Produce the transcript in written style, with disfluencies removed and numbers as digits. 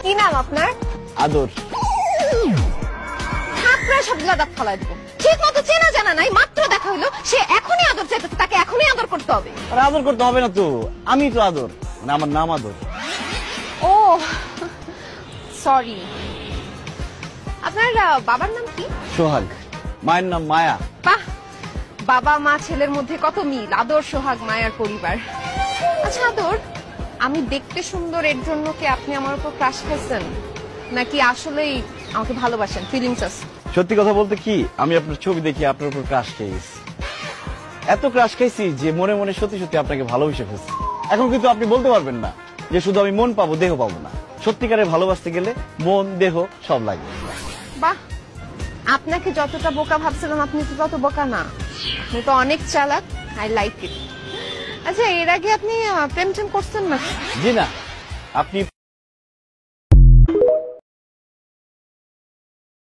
কি নাম আপনার? আদর। থাকরা সবগুলা দাঁত ফালাই দেবো। ঠিক মতো চেনা জানা নাই, মাত্র দেখা হইলো, সে এখনই আদর চাইতেছে, তাকে এখনই আদর করতে হবে। আর আদর করতে হবে না তো, আমি তো আদর, মানে আমার নাম আদর। ও সরি। আপনার বাবার নাম কি? সোহাগ। মায়ের নাম মায়া। বাহ, বাবা মা ছেলের মধ্যে কত মিল, আদর সোহাগ মায়ার পরিবার। আচ্ছা আদর, আমি দেখতে সুন্দর এর জন্য কি আপনি আমার উপর ক্রাশ খাইছেন, নাকি আসলেই আমাকে ভালোবাসেন, ফিলিংস আছে? সত্যি কথা বলতে কি, আমি আপনার ছবি দেখি আপনার উপর ক্রাশ খেয়ে গেছি। এত ক্রাশ খাইছি যে মনে মনে সত্যি সত্যি আপনাকে ভালোবেসে ফেলছি। এখন কিন্তু আপনি বলতে পারবেন না যে শুধু আমি মন পাবো দেহ পাবো না। সত্যিকারে ভালোবাসতে গেলে মন দেহ সব লাগে। বাহ, আপনাকে যতটা বোকা ভাবছিলাম আপনি তো তত বোকা না, আপনি তো অনেক চালাক। I like it. আচ্ছা, এর আগে আপনি প্রেম টেম করছেন না? জি না, আপনি